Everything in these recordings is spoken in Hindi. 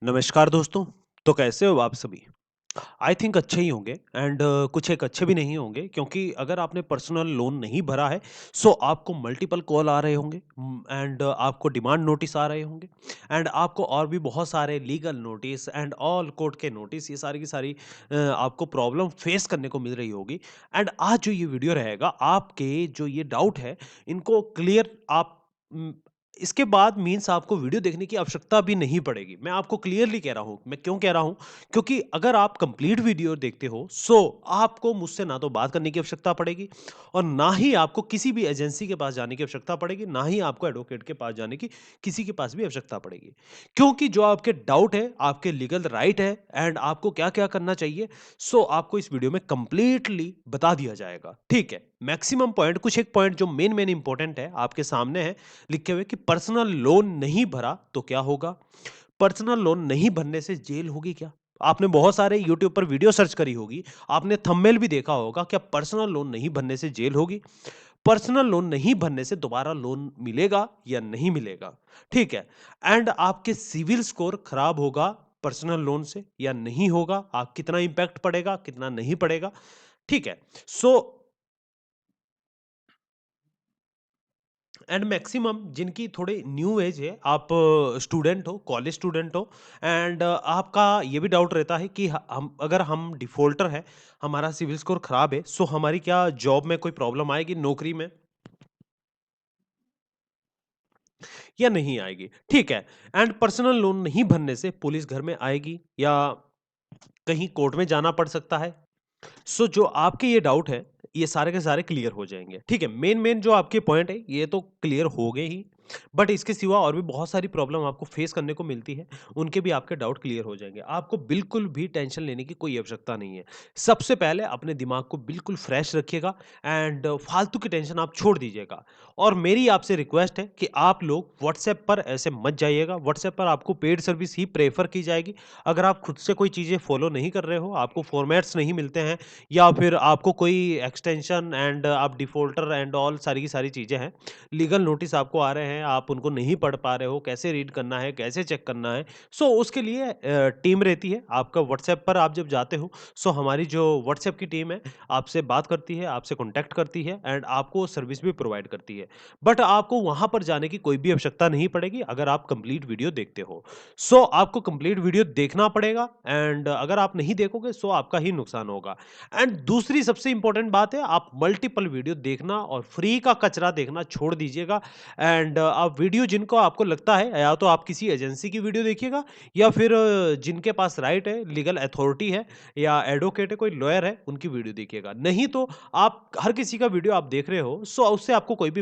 नमस्कार दोस्तों। तो कैसे हो आप सभी? आई थिंक अच्छे ही होंगे एंड कुछ एक अच्छे भी नहीं होंगे क्योंकि अगर आपने पर्सनल लोन नहीं भरा है सो आपको मल्टीपल कॉल आ रहे होंगे एंड आपको डिमांड नोटिस आ रहे होंगे एंड आपको और भी बहुत सारे legal notice and all court के नोटिस ये सारी की सारी आपको प्रॉब्लम फेस करने को मिल रही होगी। एंड आज जो ये वीडियो रहेगा आपके जो ये डाउट है इनको क्लियर आप इसके बाद मीन्स आपको वीडियो देखने की आवश्यकता भी नहीं पड़ेगी। मैं आपको क्लियरली कह रहा हूँ। मैं क्यों कह रहा हूँ? क्योंकि अगर आप कंप्लीट वीडियो देखते हो सो आपको मुझसे ना तो बात करने की आवश्यकता पड़ेगी और ना ही आपको किसी भी एजेंसी के पास जाने की आवश्यकता पड़ेगी, ना ही आपको एडवोकेट के पास जाने की किसी के पास भी आवश्यकता पड़ेगी। क्योंकि जो आपके डाउट है, आपके लीगल राइट है एंड आपको क्या-क्या करना चाहिए सो आपको इस वीडियो में कंप्लीटली बता दिया जाएगा। ठीक है? मैक्सिमम पॉइंट कुछ एक पॉइंट जो मेन इंपॉर्टेंट है आपके सामने है लिखे हुए कि पर्सनल लोन नहीं भरा तो क्या होगा? पर्सनल लोन नहीं भरने से जेल होगी क्या? आपने बहुत सारे यूट्यूब पर वीडियो सर्च करी होगी, आपने थंबनेल भी देखा होगा, क्या पर्सनल लोन नहीं भरने से जेल होगी? पर्सनल लोन नहीं भरने से दोबारा लोन मिलेगा या नहीं मिलेगा? ठीक है? एंड आपके सिविल स्कोर खराब होगा पर्सनल लोन से या नहीं होगा? आप कितना इम्पैक्ट पड़ेगा, कितना नहीं पड़ेगा? ठीक है? सो एंड मैक्सिमम जिनकी थोड़ी न्यू एज है, आप स्टूडेंट हो, कॉलेज स्टूडेंट हो एंड आपका ये भी डाउट रहता है कि हम डिफॉल्टर है, हमारा सिविल स्कोर खराब है सो हमारी क्या जॉब में कोई प्रॉब्लम आएगी, नौकरी में या नहीं आएगी? ठीक है। एंड पर्सनल लोन नहीं भरने से पुलिस घर में आएगी या कहीं कोर्ट में जाना पड़ सकता है? सो जो आपके ये डाउट है, ये सारे के सारे क्लियर हो जाएँगे। ठीक है, मेन जो आपके पॉइंट है, ये तो क्लियर हो गए ही, बट इसके सिवा और भी बहुत सारी प्रॉब्लम आपको फेस करने को मिलती है, उनके भी आपके डाउट क्लियर हो जाएँगे। आपको बिल्कुल भी टेंशन लेने की कोई आवश्यकता नहीं है। सबसे पहले अपने दिमाग को बिल्कुल फ्रेश रखिएगा एंड फालतू की टेंशन आप छोड़ दीजिएगा और मेरी आपसे रिक्वेस्ट है कि आप लोग व्हाट्सएप पर ऐसे मत जाइएगा, व्हाट्सएप पर आपको पेड सर्विस ही प्रेफ़र की जाएगी। अगर आप खुद से कोई चीज़ें फ़ॉलो नहीं कर रहे हो, आपको फॉर्मेट्स नहीं मिलते हैं या फिर आपको कोई एक्सटेंशन एंड आप डिफ़ॉल्टर एंड ऑल सारी की सारी चीज़ें हैं। लीगल नोटिस आपको आ रहे हैं, आप उनको नहीं पढ़ पा रहे हो, कैसे रीड करना है, कैसे चेक करना है। सो उसके लिए टीम रहती है, आपका व्हाट्सएप पर आप जब जाते हो, सो हमारी जो व्हाट्सएप की टीम है, आपसे बात करती है, आपसे कॉन्टैक्ट करती है एंड आपको सर्विस भी प्रोवाइड करती है। बट आपको वहाँ पर जाने की कोई भी आवश्यकता नहीं पड़ेगी अगर आप कंप्लीट वीडियो देखते हो। सो आपको कंप्लीट वीडियो देखना पड़ेगा एंड अगर आप नहीं देखोगे सो आपका ही नुकसान होगा। एंड दूसरी सबसे इंपॉर्टेंट बात है आप मल्टीपल वीडियो देखना और फ्री का कचरा देखना छोड़ दीजिएगा एंड आप वीडियो जिनको आपको लगता है या तो आप किसी एजेंसी की वीडियो देखिएगा या फिर जिनके पास राइट है, लीगल अथॉरिटी है या एडवोकेट है, कोई लॉयर है, उनकी वीडियो देखिएगा। नहीं तो आप हर किसी का वीडियो आप देख रहे हो सो उससे आपको कोई भी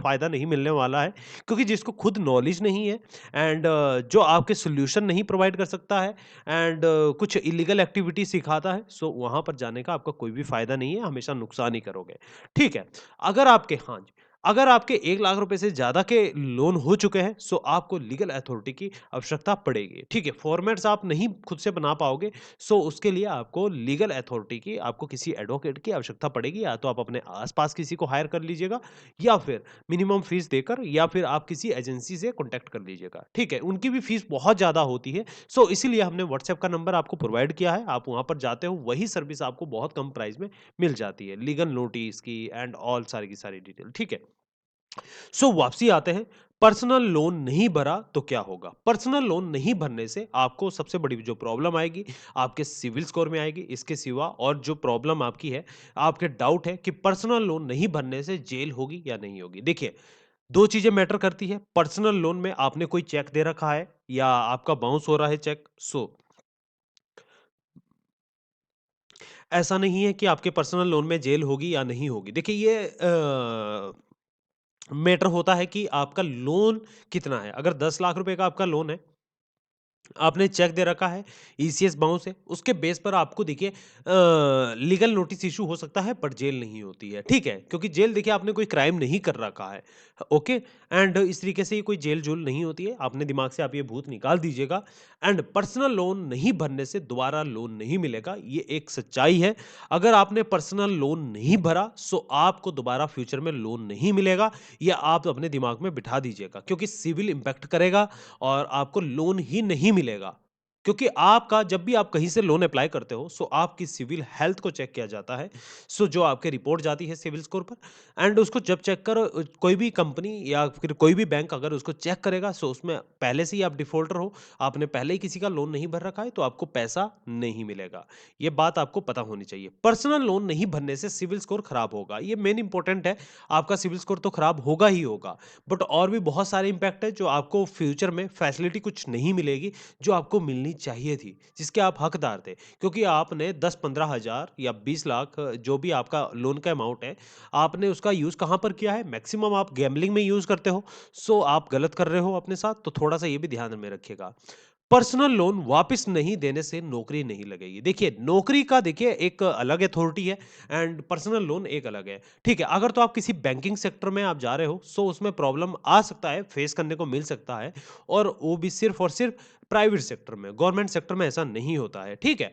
फायदा नहीं मिलने वाला है क्योंकि जिसको खुद नॉलेज नहीं है एंड जो आपके सॉल्यूशन नहीं प्रोवाइड कर सकता है एंड कुछ इलीगल एक्टिविटी सिखाता है सो वहाँ पर जाने का आपका कोई भी फ़ायदा नहीं है, हमेशा नुकसान ही करोगे। ठीक है, अगर आपके हाँ जी, अगर आपके 1 लाख रुपए से ज़्यादा के लोन हो चुके हैं सो आपको लीगल अथॉरिटी की आवश्यकता पड़ेगी। ठीक है, फॉर्मेट्स आप नहीं खुद से बना पाओगे सो उसके लिए आपको लीगल अथॉरिटी की आपको किसी एडवोकेट की आवश्यकता पड़ेगी या तो आप अपने आस-पास किसी को हायर कर लीजिएगा या फिर मिनिमम फीस देकर या फिर आप किसी एजेंसी से कॉन्टैक्ट कर लीजिएगा। ठीक है, उनकी भी फीस बहुत ज़्यादा होती है सो इसीलिए हमने व्हाट्सएप का नंबर आपको प्रोवाइड किया है, आप वहाँ पर जाते हो, वही सर्विस आपको बहुत कम प्राइस में मिल जाती है, लीगल नोटिस की एंड ऑल सारी की सारी डिटेल, ठीक है? सो वापसी आते हैं, पर्सनल लोन नहीं भरा तो क्या होगा? पर्सनल लोन नहीं भरने से आपको सबसे बड़ी जो प्रॉब्लम आएगी, आपके सिविल स्कोर में आएगी, इसके सिवा और जो प्रॉब्लम आपकी है, आपके डाउट है कि पर्सनल लोन नहीं भरने से जेल होगी या नहीं होगी? देखिए, 2 चीज़ें मैटर करती है, पर्सनल लोन में आपने कोई चेक दे रखा है या आपका बाउंस हो रहा है चेक, सो ऐसा नहीं है कि आपके पर्सनल लोन में जेल होगी या नहीं होगी। देखिए ये मैटर होता है कि आपका लोन कितना है। अगर 10 लाख रुपए का आपका लोन है, आपने चेक दे रखा है, ईसीएस बाउंस है, उसके बेस पर आपको देखिए लीगल नोटिस इश्यू हो सकता है बट जेल नहीं होती है, ठीक है? क्योंकि जेल देखिए आपने कोई क्राइम नहीं कर रखा है, ओके? एंड इस तरीके से ये कोई जेल-जूल नहीं होती है, अपने दिमाग से आप ये भूत निकाल दीजिएगा एंड पर्सनल लोन नहीं भरने से दोबारा लोन नहीं मिलेगा, ये एक सच्चाई है। अगर आपने पर्सनल लोन नहीं भरा, सो आपको दोबारा फ्यूचर में लोन नहीं मिलेगा, ये आप अपने दिमाग में बिठा दीजिएगा क्योंकि सिविल इम्पैक्ट करेगा और आपको लोन ही नहीं मिलेगा। क्योंकि आपका जब भी आप कहीं से लोन अप्लाई करते हो, सो आपकी सिविल हेल्थ को चेक किया जाता है। सो जो आपकी रिपोर्ट जाती है सिविल स्कोर पर, एंड उसको जब चेक कर कोई भी कंपनी या फिर कोई भी बैंक अगर उसको चेक करेगा, सो उसमें पहले से ही आप डिफ़ॉल्टर हो, आपने पहले ही किसी का लोन नहीं भर रखा है, तो आपको पैसा नहीं मिलेगा। ये बात आपको पता होनी चाहिए। पर्सनल लोन नहीं भरने से सिविल स्कोर खराब होगा, ये मेन इंपॉर्टेंट है। आपका सिविल स्कोर तो खराब होगा ही होगा, बट और भी बहुत सारे इम्पैक्ट है, जो आपको फ्यूचर में फैसिलिटी कुछ नहीं मिलेगी जो आपको मिलनी चाहिए थी, जिसके आप हकदार थे। क्योंकि आपने 10-15 हज़ार या 20 लाख जो भी आपका लोन का अमाउंट है, आपने उसका यूज़ कहाँ पर किया है? मैक्सिमम आप गैम्बलिंग में यूज़ करते हो, सो आप गलत कर रहे हो अपने साथ, तो थोड़ा-सा ये भी ध्यान में रखिएगा। पर्सनल लोन वापस नहीं देने से नौकरी नहीं लगेगी। देखिए, नौकरी का देखिए एक अलग अथॉरिटी है एंड पर्सनल लोन एक अलग है। ठीक है, अगर तो आप किसी बैंकिंग सेक्टर में आप जा रहे हो, सो उसमें प्रॉब्लम आ सकता है, फेस करने को मिल सकता है, और वो भी सिर्फ़ और सिर्फ़ प्राइवेट सेक्टर में, गवर्नमेंट सेक्टर में ऐसा नहीं होता है, ठीक है?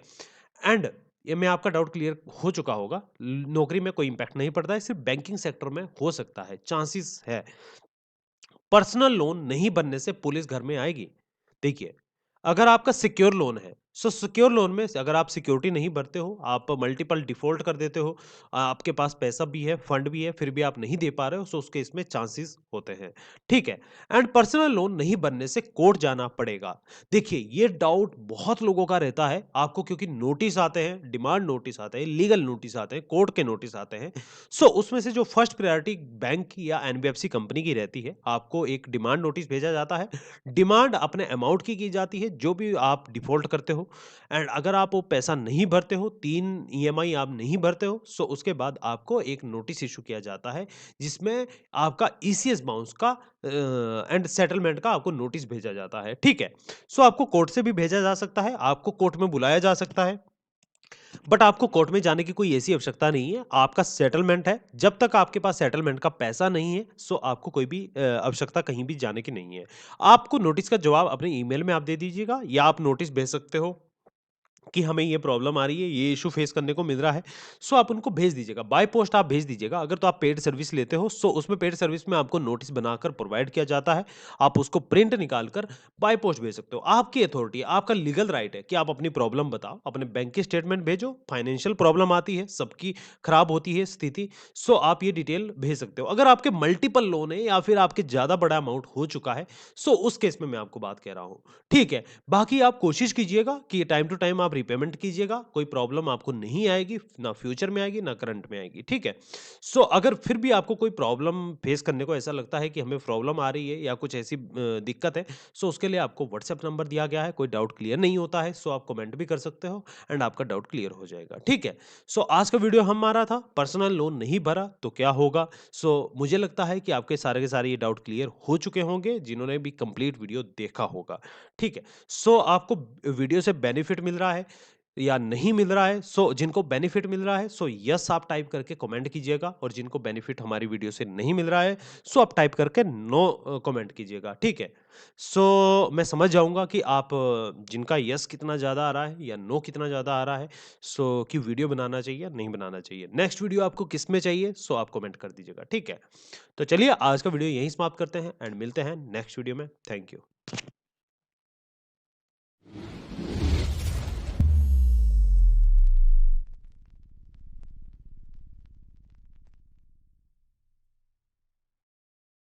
एंड ये मैं आपका डाउट क्लियर हो चुका होगा, नौकरी में कोई इम्पैक्ट नहीं पड़ता है, सिर्फ़ बैंकिंग सेक्टर में हो सकता है, चांसेस है। पर्सनल लोन नहीं बनने से पुलिस घर में आएगी। देखिए, अगर आपका सिक्योर लोन है, सो सिक्योर लोन में अगर आप सिक्योरिटी नहीं भरते हो, आप मल्टीपल डिफ़ॉल्ट कर देते हो, आपके पास पैसा भी है, फंड भी है, फिर भी आप नहीं दे पा रहे हो, सो उसके इसमें चांसेस होते हैं, ठीक है? एंड पर्सनल लोन नहीं बनने से कोर्ट जाना पड़ेगा। देखिए, ये डाउट बहुत लोगों का रहता है, आपको क्योंकि नोटिस आते हैं, डिमांड नोटिस आते हैं, लीगल नोटिस आते हैं, कोर्ट के नोटिस आते हैं, सो उसमें से जो फर्स्ट प्रायोरिटी बैंक की या एनबीएफसी कंपनी की रहती है, आपको एक डिमांड नोटिस भेजा जाता है। डिमांड अपने अमाउंट की जाती है, जो भी आप डिफ़ॉल्ट करते हो, एंड अगर आप वो पैसा नहीं भरते हो, 3 ईएमआई आप नहीं भरते हो, सो उसके बाद आपको एक नोटिस इश्यू किया जाता है, जिसमें आपका ईसीएस बाउंस का एंड सेटलमेंट का आपको नोटिस भेजा जाता है, ठीक है? सो आपको कोर्ट से भी भेजा जा सकता है, आपको कोर्ट में बुलाया जा सकता है। बट आपको कोर्ट में जाने की कोई ऐसी आवश्यकता नहीं है, आपका सेटलमेंट है, जब तक आपके पास सेटलमेंट का पैसा नहीं है, सो आपको कोई भी आवश्यकता कहीं भी जाने की नहीं है। आपको नोटिस का जवाब अपने ईमेल में आप दे दीजिएगा, या आप नोटिस भेज सकते हो कि हमें ये प्रॉब्लम आ रही है, ये इश्यू फेस करने को मिल रहा है, सो आप उनको भेज दीजिएगा। बाय पोस्ट आप भेज दीजिएगा। अगर तो आप पेड सर्विस लेते हो, सो उसमें पेड सर्विस में आपको नोटिस बनाकर प्रोवाइड किया जाता है। आप उसको प्रिंट निकाल कर बाय पोस्ट भेज सकते हो। आपकी अथॉरिटी है, आपका लीगल राइट है कि आप अपनी प्रॉब्लम बताओ, अपने बैंक की स्टेटमेंट भेजो, फाइनेंशियल प्रॉब्लम आती है, सबकी खराब होती है स्थिति, सो आप ये डिटेल भेज सकते हो। अगर आपके मल्टीपल लोन है या फिर आपके ज़्यादा बड़ा अमाउंट हो चुका है, सो उस केस में मैं आपको बात कह रहा हूँ। ठीक है? बाकी आप कोशिश कीजिएगा कि टाइम टू टाइम आप रीपेमेंट कीजिएगा, कोई प्रॉब्लम आपको नहीं आएगी, ना फ्यूचर में आएगी, ना करंट में आएगी, ठीक है? सो अगर फिर भी आपको कोई प्रॉब्लम फेस करने को ऐसा लगता है कि हमें प्रॉब्लम आ रही है या कुछ ऐसी दिक्कत है, सो उसके लिए आपको व्हाट्सएप नंबर दिया गया है, कोई डाउट क्लियर नहीं होता है, सो आप कमेंट भी कर सकते हो एंड आपका डाउट क्लियर हो जाएगा, ठीक है? सो आज का वीडियो हमारा था, पर्सनल लोन नहीं भरा तो क्या होगा? सो मुझे लगता है कि आपके सारे के सारे ये डाउट क्लियर हो चुके होंगे, जिन्होंने भी कंप्लीट वीडियो देखा होगा, ठीक है? सो आपको वीडियो से बेनिफिट मिल रहा है या नहीं मिल रहा है, सो जिनको बेनिफिट मिल रहा है, सो यस आप टाइप करके कमेंट कीजिएगा, और जिनको बेनिफिट हमारी वीडियो से नहीं मिल रहा है, सो आप टाइप करके नो कमेंट कीजिएगा, ठीक है? सो मैं समझ जाऊंगा कि आप जिनका यस कितना ज़्यादा आ रहा है या नो कितना ज़्यादा आ रहा है, सो कि वीडियो बनाना चाहिए या नहीं बनाना चाहिए। नेक्स्ट वीडियो आपको किस में चाहिए, सो आप कमेंट कर दीजिएगा, ठीक है? तो चलिए आज का वीडियो यहीं समाप्त करते हैं एंड मिलते हैं नेक्स्ट वीडियो में। Thank you.